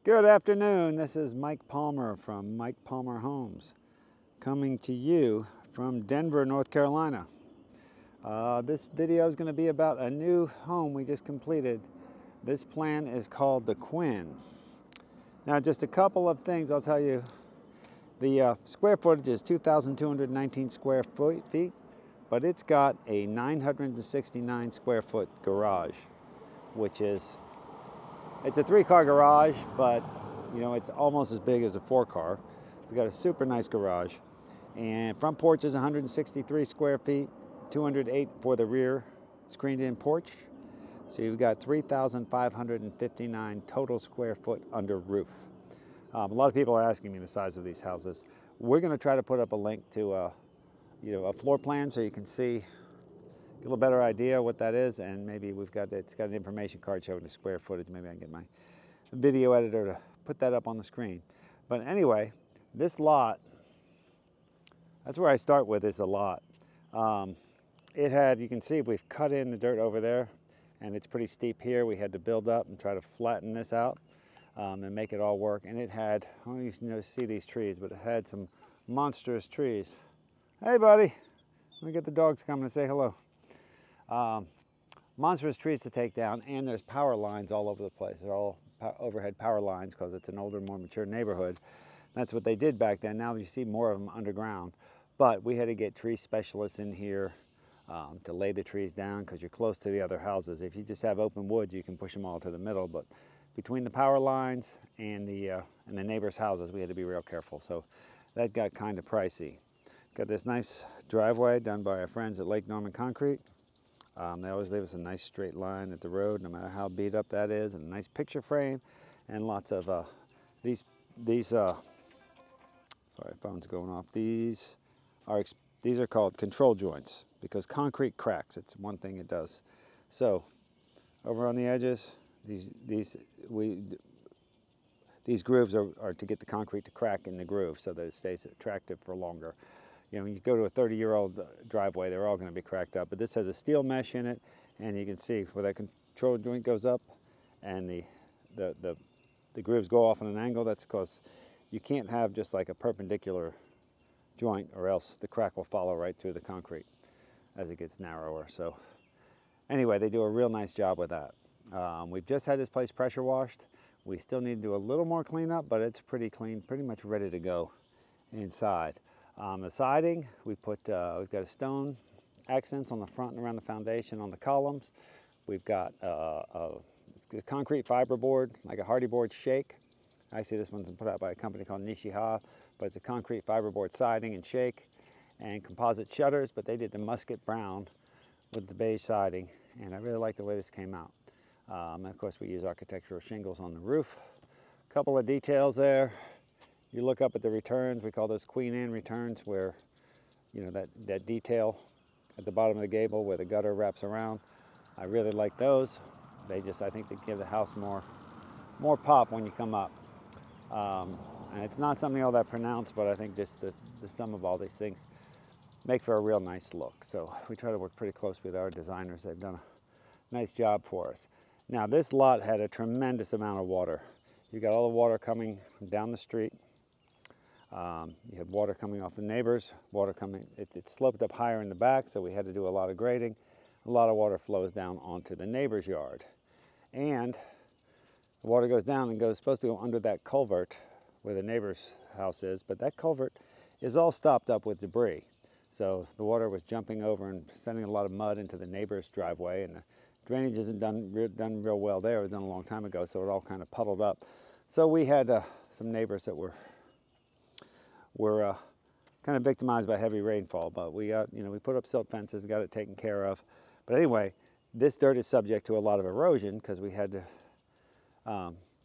Good afternoon. This is Mike Palmer from Mike Palmer Homes, coming to you from Denver, North Carolina. This video is going to be about a new home we just completed. This plan is called the Quinn. Now, just a couple of things I'll tell you. The square footage is 2,219 square feet, but it's got a 969 square foot garage, which is, it's a 3-car garage, but you know, it's almost as big as a 4-car. We've got a super nice garage, and front porch is 163 square feet, 208 for the rear screened in porch. So you've got 3,559 total square foot under roof. A lot of people are asking me the size of these houses. We're going to try to put up a link to a floor plan so you can see, get a little better idea what that is, and maybe it's got an information card showing the square footage. Maybe I can get my video editor to put that up on the screen. But anyway, this lot, that's where I start with, is a lot. It had, you can see we've cut in the dirt over there, and it's pretty steep here. We had to build up and try to flatten this out and make it all work. And it had, I don't know if you see these trees, but it had some monstrous trees. Hey buddy, let me get the dogs coming to say hello. Monstrous trees to take down, and there's power lines all over the place. They're all overhead power lines because it's an older, more mature neighborhood. That's what they did back then. Now you see more of them underground. But we had to get tree specialists in here to lay the trees down because you're close to the other houses. If you just have open woods, you can push them all to the middle. But between the power lines and the neighbors' houses, we had to be real careful. So that got kind of pricey. Got this nice driveway done by our friends at Lake Norman Concrete. They always leave us a nice straight line at the road, no matter how beat up that is, and a nice picture frame, and lots of these sorry, phone's going off. These are called control joints because concrete cracks. It's one thing it does. So over on the edges, these grooves are to get the concrete to crack in the groove so that it stays attractive for longer. You know, when you go to a 30-year-old driveway, they're all going to be cracked up. But this has a steel mesh in it, and you can see where that control joint goes up and the grooves go off on an angle. That's because you can't have just like a perpendicular joint, or else the crack will follow right through the concrete as it gets narrower. So anyway, they do a real nice job with that. We've just had this place pressure washed. We still need to do a little more cleanup, but it's pretty clean, pretty much ready to go inside. The siding, we've got a stone accents on the front and around the foundation on the columns. We've got a concrete fiberboard, like a hardy board shake. Actually, this one's put out by a company called Nishiha, but it's a concrete fiberboard siding and shake, and composite shutters, but they did the musket brown with the beige siding, and I really like the way this came out. And of course, we use architectural shingles on the roof. A couple of details there. You look up at the returns, we call those Queen Anne returns, where, you know, that detail at the bottom of the gable where the gutter wraps around. I really like those. I think they give the house more pop when you come up. And it's not something all that pronounced, but I think just the sum of all these things make for a real nice look. So we try to work pretty close with our designers. They've done a nice job for us. Now, this lot had a tremendous amount of water. You got all the water coming from down the street. You have water coming off the neighbors, it sloped up higher in the back, so we had to do a lot of grading. A lot of water flows down onto the neighbor's yard. And the water goes down and supposed to go under that culvert where the neighbor's house is, but that culvert is all stopped up with debris. So the water was jumping over and sending a lot of mud into the neighbor's driveway, and the drainage isn't done real well there. It was done a long time ago, so it all kind of puddled up. So we had some neighbors that were kind of victimized by heavy rainfall, but we put up silt fences, got it taken care of. But anyway, this dirt is subject to a lot of erosion because we had to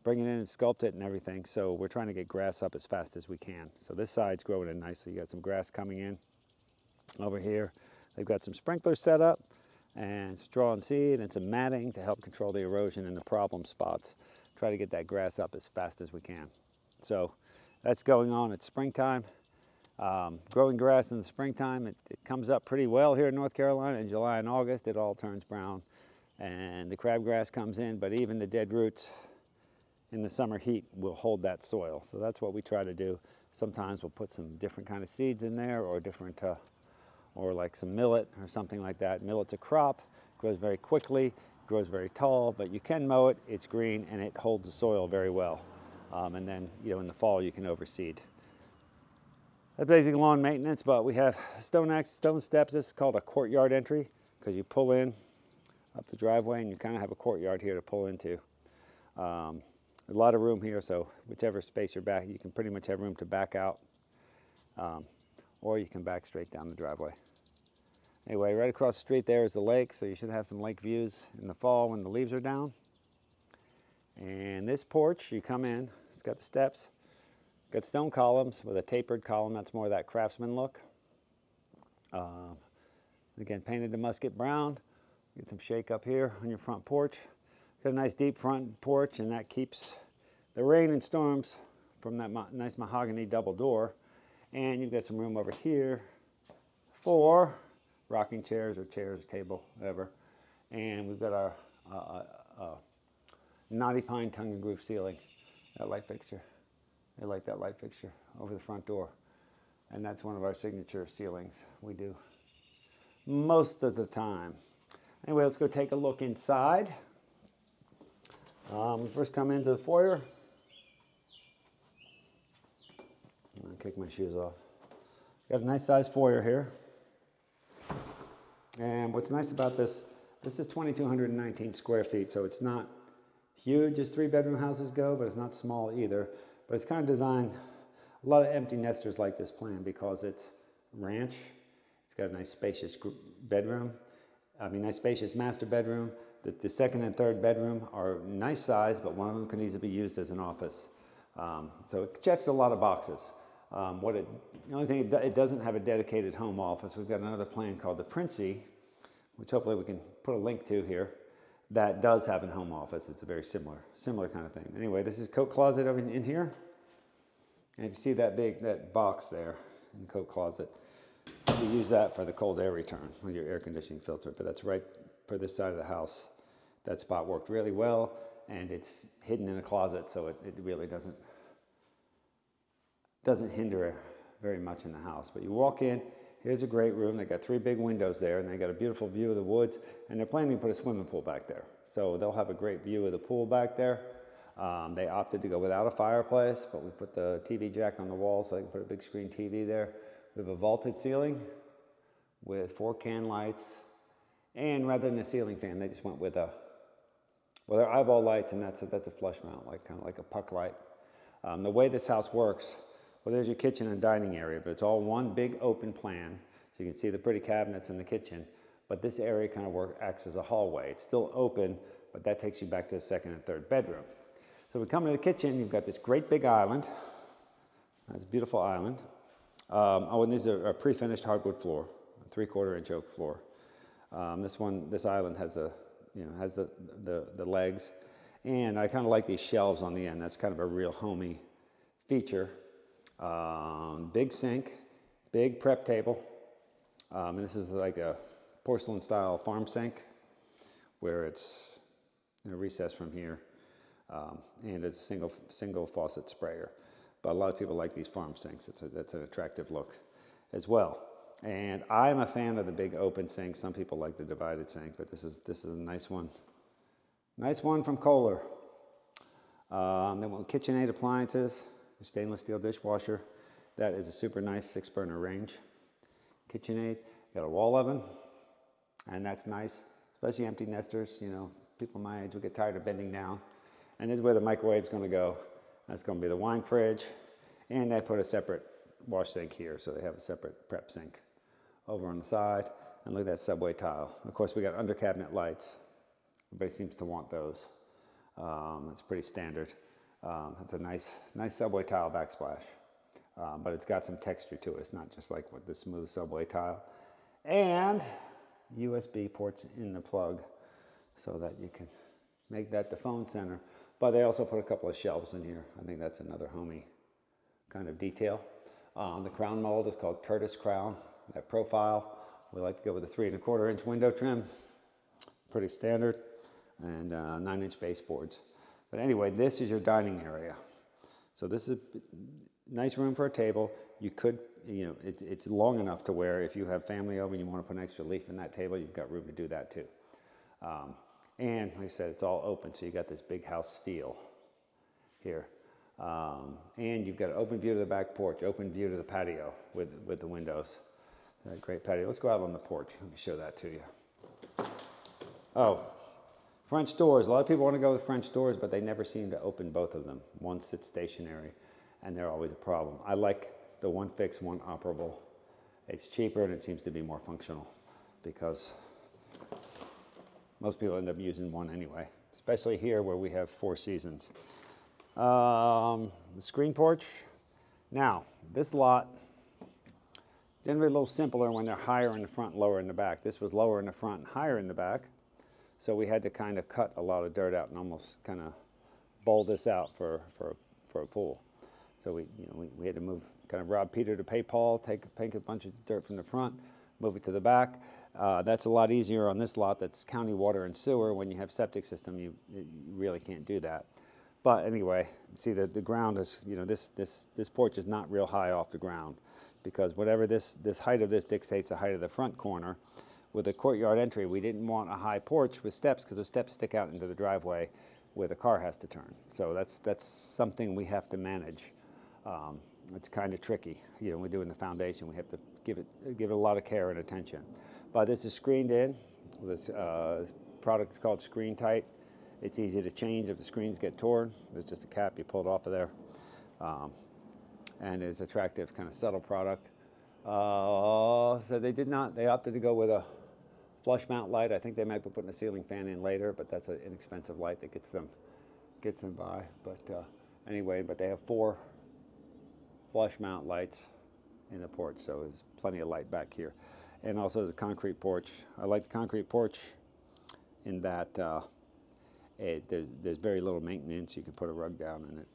bring it in and sculpt it and everything. So we're trying to get grass up as fast as we can. So this side's growing in nicely. You got some grass coming in over here. They've got some sprinklers set up and straw and seed and some matting to help control the erosion in the problem spots. Try to get that grass up as fast as we can. So that's going on. It's springtime. Growing grass in the springtime, it comes up pretty well here in North Carolina. In July and August, it all turns brown and the crabgrass comes in, but even the dead roots, in the summer heat will hold that soil. So that's what we try to do. Sometimes we'll put some different kind of seeds in there, or different, or like some millet or something like that. Millet's a crop, grows very quickly, grows very tall, but you can mow it, it's green, and it holds the soil very well. And then, in the fall you can overseed. That's basically lawn maintenance, but we have stone steps. This is called a courtyard entry, because you pull in up the driveway and you kind of have a courtyard here to pull into. A lot of room here, so whichever space you're back, you can pretty much have room to back out, or you can back straight down the driveway. Anyway, right across the street there is the lake, so you should have some lake views in the fall when the leaves are down. And this porch, you come in, it's got the steps, got stone columns with a tapered column. That's more of that craftsman look. Again, painted to musket brown. Get some shake up here on your front porch. Got a nice deep front porch, and that keeps the rain and storms from that nice mahogany double door. And you've got some room over here for rocking chairs or table, whatever. And we've got our knotty pine tongue and groove ceiling. That light fixture. I like that light fixture over the front door. And that's one of our signature ceilings we do most of the time. Anyway, let's go take a look inside. We first come into the foyer. I'll kick my shoes off. Got a nice sized foyer here. And what's nice about this is 2,219 square feet, so it's not huge as 3-bedroom houses go, but it's not small either. But it's kind of designed, a lot of empty nesters like this plan because it's ranch. It's got a nice spacious bedroom. Nice spacious master bedroom. The second and third bedroom are nice size, but one of them can easily be used as an office. So it checks a lot of boxes. The only thing, it doesn't have a dedicated home office. We've got another plan called the Princey, which hopefully we can put a link to here, that does have a home office. It's a very similar kind of thing. Anyway, this is coat closet over in here. And if you see that box there in the coat closet, you use that for the cold air return with your air conditioning filter, but that's right for this side of the house. That spot worked really well, and it's hidden in a closet, so it really doesn't hinder very much in the house. But you walk in, here's a great room. They got 3 big windows there, and they got a beautiful view of the woods, and they're planning to put a swimming pool back there. So they'll have a great view of the pool back there. They opted to go without a fireplace, but we put the TV jack on the wall so they can put a big screen TV there. We have a vaulted ceiling with 4 can lights, and rather than a ceiling fan, they just went with they're eyeball lights, and that's a flush mount, kind of like a puck light. The way this house works, well, there's your kitchen and dining area, but it's all one big open plan, so you can see the pretty cabinets in the kitchen. But this area kind of acts as a hallway. It's still open, but that takes you back to the second and third bedroom. So we come to the kitchen. You've got this great big island. That's a beautiful island. And these are a pre-finished hardwood floor, a 3/4 inch oak floor. This island has the legs, and I kind of like these shelves on the end. That's kind of a real homey feature. Big sink, big prep table, and this is like a porcelain style farm sink where it's recessed from here, and it's a single faucet sprayer. But a lot of people like these farm sinks. That's an attractive look as well. And I'm a fan of the big open sink. Some people like the divided sink, but this is a nice one. Nice one from Kohler. Then KitchenAid appliances, stainless steel dishwasher. That is a super nice 6-burner range. KitchenAid, got a wall oven, and that's nice, especially empty nesters. People my age will get tired of bending down. And this is where the microwave's going to go. That's going to be the wine fridge, and they put a separate wash sink here, so they have a separate prep sink over on the side. And look at that subway tile. Of course, we got under cabinet lights. Everybody seems to want those. That's pretty standard. It's a nice subway tile backsplash, but it's got some texture to it. It's not just like the smooth subway tile. And USB ports in the plug so that you can make that the phone center. But they also put a couple of shelves in here. I think that's another homey kind of detail. The crown mold is called Curtis Crown. That profile, we like to go with a 3¼ inch window trim. Pretty standard. And 9-inch baseboards. But anyway, this is your dining area. So this is nice room for a table. You could, you know, it's long enough to where if you have family over and you want to put an extra leaf in that table, you've got room to do that too. And like I said, it's all open, so you got this big house feel here. And you've got an open view to the back porch, open view to the patio with the windows. That great patio. Let's go out on the porch. Let me show that to you. Oh, French doors. A lot of people want to go with French doors, but they never seem to open both of them. One sits stationary, and they're always a problem. I like the one fixed, one operable. It's cheaper, and it seems to be more functional because most people end up using one anyway, especially here where we have 4 seasons. The screen porch. Now, this lot, generally a little simpler when they're higher in the front, lower in the back. This was lower in the front and higher in the back. So we had to kind of cut a lot of dirt out and almost kind of bowl this out for a pool. So we had to move, kind of rob Peter to pay Paul, take a bunch of dirt from the front, move it to the back. That's a lot easier on this lot that's county water and sewer. When you have septic system, you really can't do that. But anyway, see the ground is, you know, this porch is not real high off the ground because whatever this height of this dictates the height of the front corner. With a courtyard entry, we didn't want a high porch with steps because the steps stick out into the driveway where the car has to turn. So that's something we have to manage. It's kind of tricky. You know, we're doing the foundation. We have to give it a lot of care and attention. But this is screened in. This product is called Screen Tight. It's easy to change if the screens get torn. There's just a cap, you pull it off of there. And it's attractive, kind of subtle product. So they opted to go with a flush mount light. I think they might be putting a ceiling fan in later, but that's an inexpensive light that gets them by. But anyway, but they have 4 flush mount lights in the porch, so there's plenty of light back here. And also there's a concrete porch. I like the concrete porch in that there's very little maintenance. You can put a rug down in it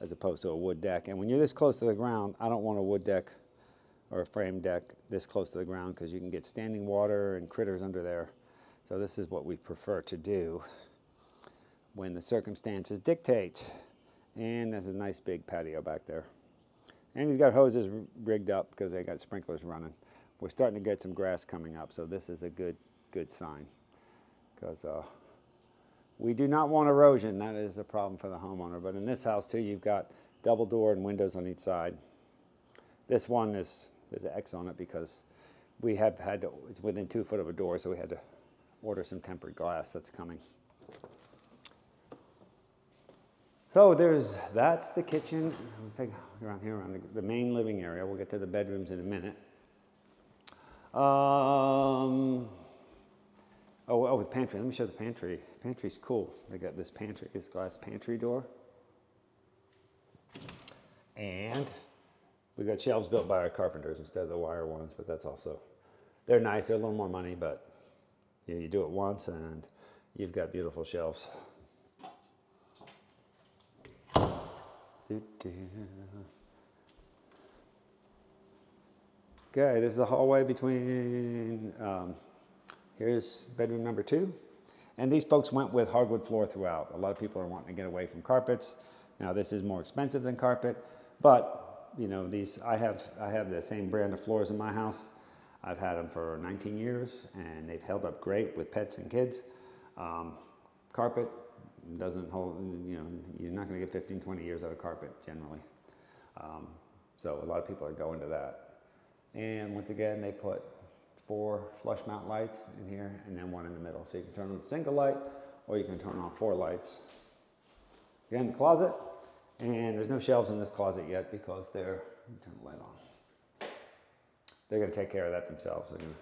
as opposed to a wood deck. And when you're this close to the ground, I don't want a wood deck or a frame deck this close to the ground because you can get standing water and critters under there. So this is what we prefer to do when the circumstances dictate. And there's a nice big patio back there. And he's got hoses rigged up because they got sprinklers running. We're starting to get some grass coming up, so this is a good sign because we do not want erosion. That is a problem for the homeowner. But in this house too, you've got double door and windows on each side. This one there's an X on it because we have had to, it's within 2 foot of a door, so we had to order some tempered glass that's coming. So that's the kitchen. I think around here, around the main living area. We'll get to the bedrooms in a minute. Oh, the pantry. Let me show the pantry. Pantry's cool. They got this pantry, this glass pantry door. And we got shelves built by our carpenters instead of the wire ones, but that's also, they're nice. They're a little more money, but you do it once and you've got beautiful shelves. Okay, this is the hallway between, here's bedroom number 2. And these folks went with hardwood floor throughout. A lot of people are wanting to get away from carpets. Now this is more expensive than carpet, but you know, I have the same brand of floors in my house. I've had them for 19 years and they've held up great with pets and kids. Carpet doesn't hold, you know, you're not going to get 15, 20 years out of carpet generally. So a lot of people are going to that. And once again, they put 4 flush mount lights in here and then 1 in the middle. So you can turn on the single light or you can turn on 4 lights. Again, the closet. And there's no shelves in this closet yet because let me turn the light on. They're going to take care of that themselves. They're going to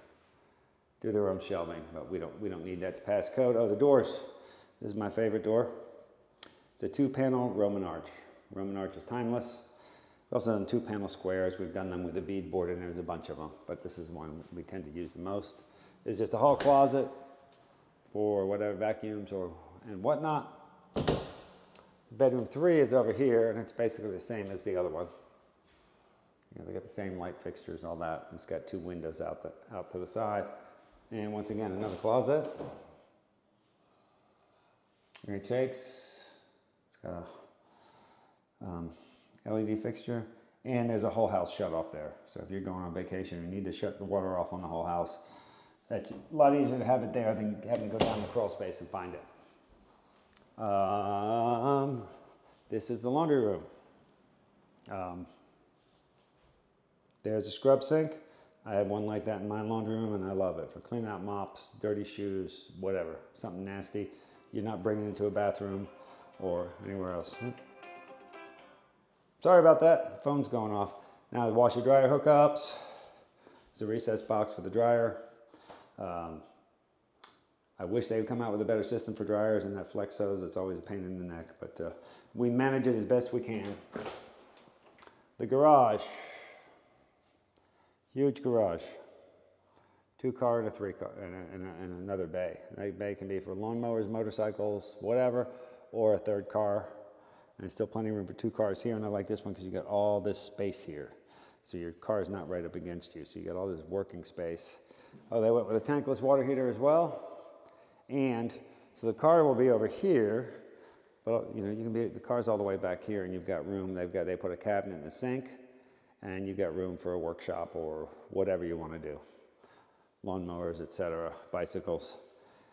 do their own shelving, but we don't need that to pass code. Oh, the doors. This is my favorite door. It's a 2-panel Roman arch. Roman arch is timeless. We've also done 2-panel squares. We've done them with a bead board, and there's a bunch of them, but this is one we tend to use the most. It's just a hall closet for whatever vacuums and whatnot. Bedroom 3 is over here, and it's basically the same as the other one. You know, they got the same light fixtures and all that. It's got 2 windows out to the side. And once again, another closet. Great shakes. Got a LED fixture, and there's a whole house shut off there. So if you're going on vacation and you need to shut the water off on the whole house, it's a lot easier to have it there than having to go down the crawl space and find it. This is the laundry room. There's a scrub sink. I have one like that in my laundry room, and I love it for cleaning out mops, dirty shoes, whatever, something nasty. You're not bringing it into a bathroom or anywhere else. Sorry about that, phone's going off. Now the washer dryer hookups. There's a recess box for the dryer. I wish they would come out with a better system for dryers and that flex hose. It's always a pain in the neck, but we manage it as best we can. The garage, huge garage. 2-car and a 3-car and another bay. That bay can be for lawnmowers, motorcycles, whatever, or a 3rd car. And there's still plenty of room for 2 cars here, and I like this one because you got all this space here. So your car is not right up against you, so you got all this working space. Oh, they went with a tankless water heater as well. And so the car will be over here, but you know, you can be, the car's all the way back here, and you've got room. They put a cabinet and a sink, and you've got room for a workshop or whatever you want to do. Lawnmowers, etc., bicycles.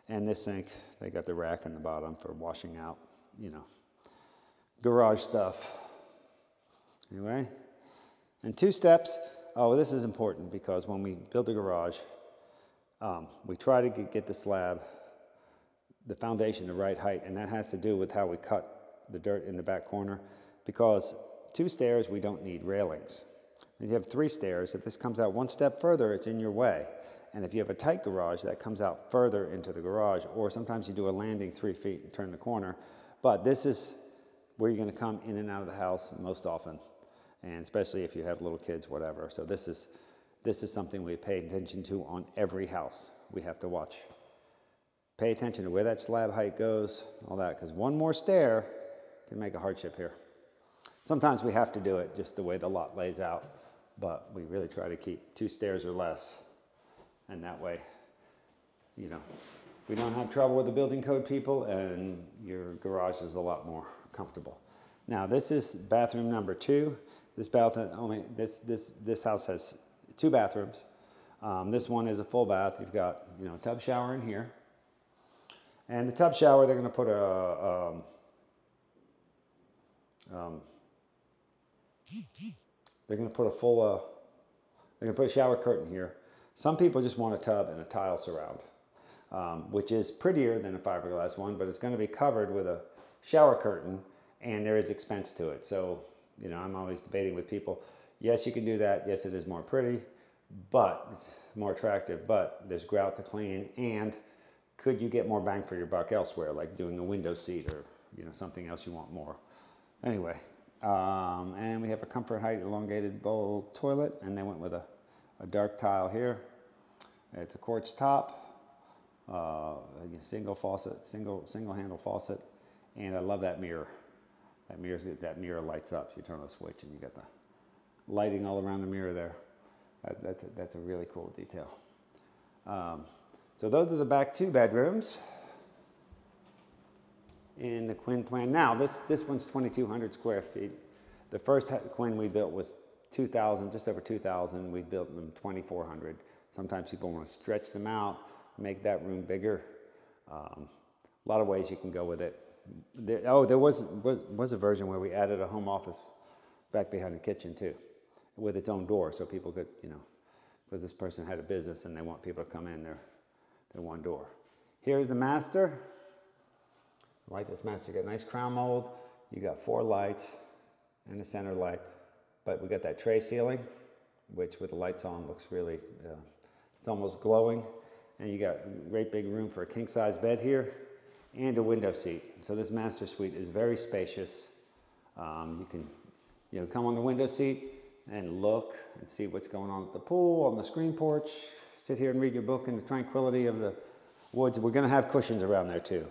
And this sink, they got the rack in the bottom for washing out, you know, garage stuff. Anyway, and 2 steps. Oh, this is important because when we build a garage, we try to get the slab, the foundation the right height, and that has to do with how we cut the dirt in the back corner, because 2 stairs, we don't need railings. If you have 3 stairs, if this comes out 1 step further, it's in your way. And if you have a tight garage, that comes out further into the garage, or sometimes you do a landing 3 feet and turn the corner. But this is where you're going to come in and out of the house most often, and especially if you have little kids, whatever. So this is something we pay attention to on every house. We have to watch. Pay attention to where that slab height goes, all that, because 1 more stair can make a hardship here. Sometimes we have to do it just the way the lot lays out, but we really try to keep 2 stairs or less. And that way, you know, we don't have trouble with the building code people, and your garage is a lot more comfortable. Now this is bathroom number 2. This house has 2 bathrooms. This one is a full bath. You've got, you know, a tub shower in here, and the tub shower, they're going to put a shower curtain here. Some people just want a tub and a tile surround, which is prettier than a fiberglass one, but it's going to be covered with a shower curtain, and there is expense to it. So, you know, I'm always debating with people, yes, you can do that. Yes, it is more pretty, but it's more attractive, but there's grout to clean, and could you get more bang for your buck elsewhere, like doing a window seat or, you know, something else you want more. Anyway, and we have a comfort height elongated bowl toilet, and they went with a dark tile here. It's a quartz top, single faucet, single handle faucet, and I love that mirror. That mirror lights up. You turn on a switch and you got the lighting all around the mirror there. That's a really cool detail. So those are the back 2 bedrooms in the Quinn Plan. Now this one's 2,200 square feet. The first Quinn we built was 2,000, just over 2,000. We built them 2,400. Sometimes people want to stretch them out, make that room bigger. A lot of ways you can go with it. There was a version where we added a home office back behind the kitchen too, with its own door, so people could, you know, because this person had a business and they want people to come in, they're one door. Here's the master. I like this master. You got nice crown mold. You got 4 lights and a center light. But we got that tray ceiling, which with the lights on looks really, it's almost glowing. And you got great big room for a king size bed here and a window seat. So this master suite is very spacious. You can, you know, come on the window seat and look and see what's going on at the pool, on the screen porch, sit here and read your book in the tranquility of the woods. We're going to have cushions around there too.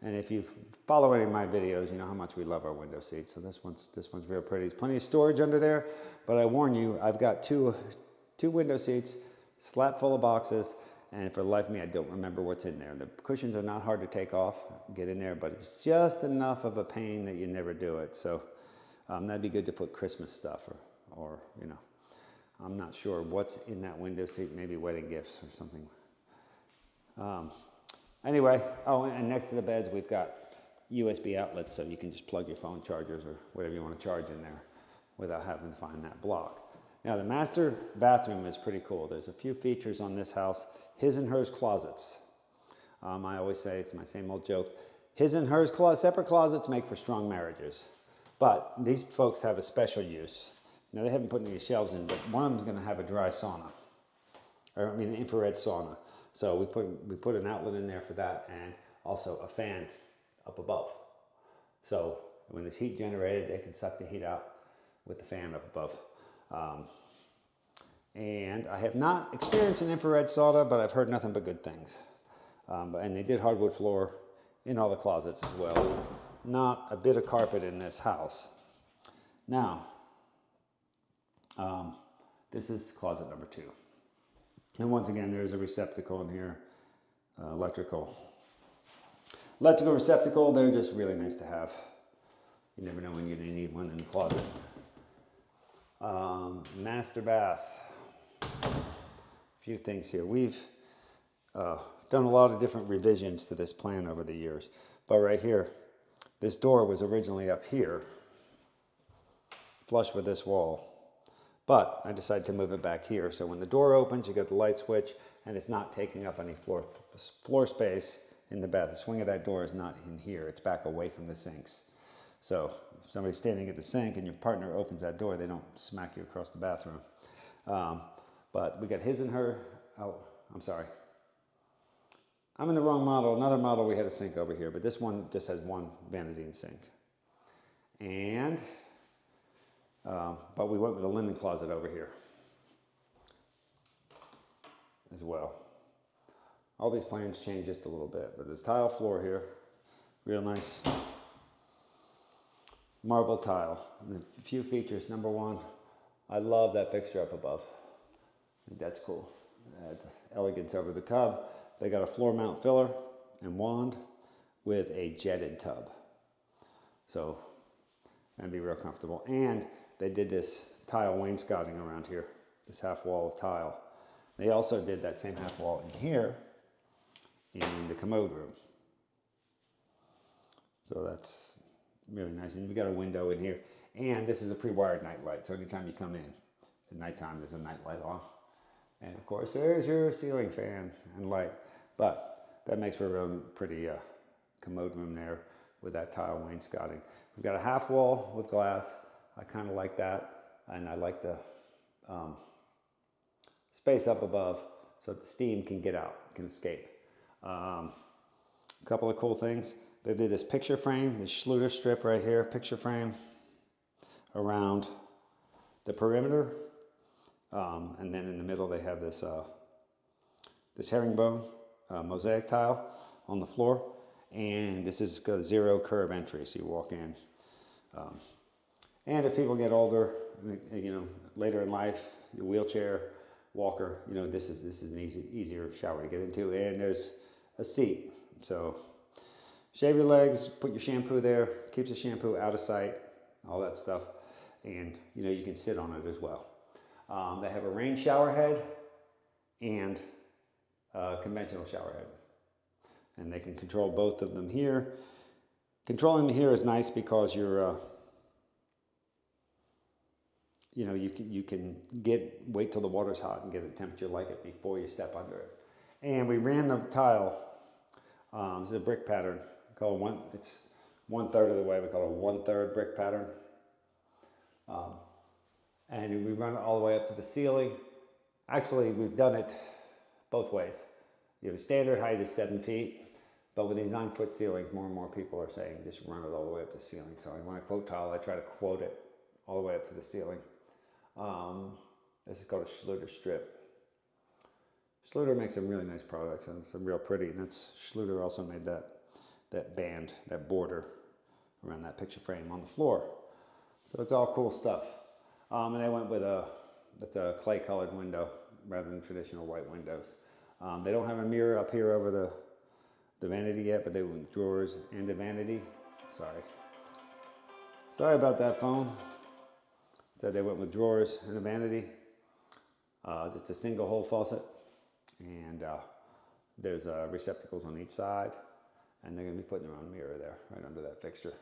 And if you follow any of my videos, you know how much we love our window seats. So this one's real pretty. There's plenty of storage under there, but I warn you, I've got two window seats, slap full of boxes, And for the life of me, I don't remember what's in there. The cushions are not hard to take off, get in there, but it's just enough of a pain that you never do it. So that'd be good to put Christmas stuff or you know, I'm not sure what's in that window seat, maybe wedding gifts or something. Anyway, oh, and next to the beds, we've got USB outlets, so you can just plug your phone chargers or whatever you want to charge in there without having to find that block. Now, the master bathroom is pretty cool. There's a few features on this house. His and hers closets. I always say, it's my same old joke, his and hers separate closets make for strong marriages. But these folks have a special use. Now, they haven't put any shelves in, but one of them is going to have a dry sauna, or I mean an infrared sauna. So we put an outlet in there for that, and also a fan up above. So when there's heat generated, they can suck the heat out with the fan up above. And I have not experienced an infrared sauna, but I've heard nothing but good things. And they did hardwood floor in all the closets as well. Not a bit of carpet in this house. Now, this is closet number 2. And once again, there's a receptacle in here, electrical receptacle. They're just really nice to have. You never know when you're going to need one in the closet. Master bath. A few things here. We've done a lot of different revisions to this plan over the years. But right here, this door was originally up here, flush with this wall. But I decided to move it back here. So when the door opens, you got the light switch, and it's not taking up any floor space in the bath. The swing of that door is not in here. It's back away from the sinks. So if somebody's standing at the sink and your partner opens that door, they don't smack you across the bathroom. But we got his and her. Oh, I'm sorry. I'm in the wrong model. Another model, we had a sink over here, but this one just has one vanity and sink. And, but we went with a linen closet over here as well. All these plans change just a little bit, but there's tile floor here, real nice marble tile. And a few features. Number 1, I love that fixture up above. I think that's cool. Adds elegance over the tub. They got a floor mount filler and wand with a jetted tub. So that'd be real comfortable. And they did this tile wainscoting around here, this half wall of tile. They also did that same half wall in here in the commode room. So that's really nice. And we got a window in here. And this is a pre-wired night light. So anytime you come in at nighttime, there's a night light on. And of course, there's your ceiling fan and light. But that makes for a pretty commode room there with that tile wainscoting. We've got a half wall with glass. I kind of like that. And I like the space up above so that the steam can get out, can escape. A couple of cool things. They did this picture frame, this Schluter strip right here, picture frame around the perimeter. And then in the middle they have this this herringbone mosaic tile on the floor, and this is got 0 curb entry, so you walk in. And if people get older, you know, later in life, your wheelchair, walker, you know, this is an easier shower to get into, and there's a seat. So shave your legs, put your shampoo there, keeps the shampoo out of sight, all that stuff, and you know you can sit on it as well. They have a rain shower head and a conventional shower head. And they can control both of them here. Controlling them here is nice because you're, you know, you can wait till the water's hot and get a temperature like it before you step under it. And we ran the tile, this is a brick pattern. We call it's 1/3 of the way. We call it a 1/3 brick pattern. And we run it all the way up to the ceiling. Actually, we've done it both ways. You know, standard height is 7 feet, but with these 9-foot ceilings, more and more people are saying just run it all the way up to the ceiling. So when I quote tile, I try to quote it all the way up to the ceiling. This is called a Schluter strip. Schluter makes some really nice products, and some real pretty. And Schluter also made that band, that border around that picture frame on the floor. So it's all cool stuff. And they went with that's a clay colored window rather than traditional white windows. They don't have a mirror up here over the vanity yet, but they went with drawers and a vanity. Sorry about that, phone. Said they went with drawers and a vanity. Just a single hole faucet. And there's receptacles on each side. And they're going to be putting their own mirror there, right under that fixture.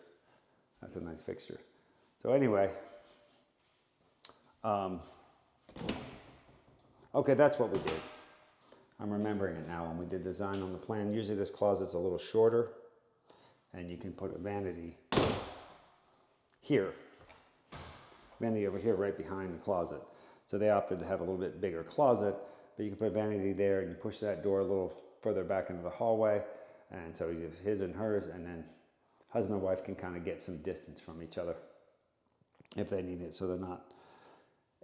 That's a nice fixture. So anyway, okay, that's what we did. I'm remembering it now. When we did design on the plan, usually this closet's a little shorter, and you can put a vanity here. Vanity over here right behind the closet. So they opted to have a little bit bigger closet, but you can put a vanity there, and you push that door a little further back into the hallway, and so you have his and hers, and then husband and wife can kind of get some distance from each other if they need it, so they're not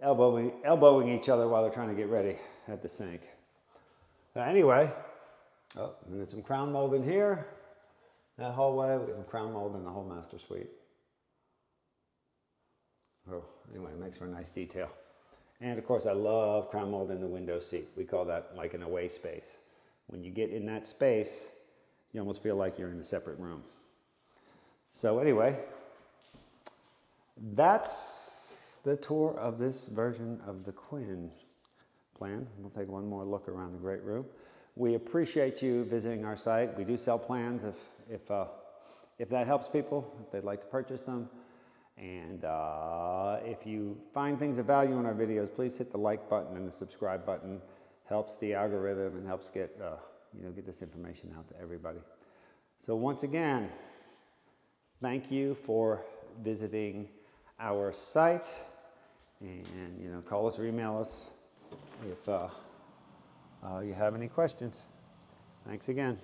elbowing each other while they're trying to get ready at the sink. Anyway, we got some crown mold in here. That hallway, we got some crown mold in the whole master suite. Oh, anyway, it makes for a nice detail. And of course, I love crown mold in the window seat. We call that like an away space. When you get in that space, you almost feel like you're in a separate room. So anyway, that's the tour of this version of the Quinn Plan. We'll take one more look around the great room. We appreciate you visiting our site. We do sell plans if that helps people, if they'd like to purchase them. And if you find things of value in our videos, please hit the like button and the subscribe button. Helps the algorithm and helps get get this information out to everybody. So once again, thank you for visiting our site, and call us or email us if you have any questions. Thanks again.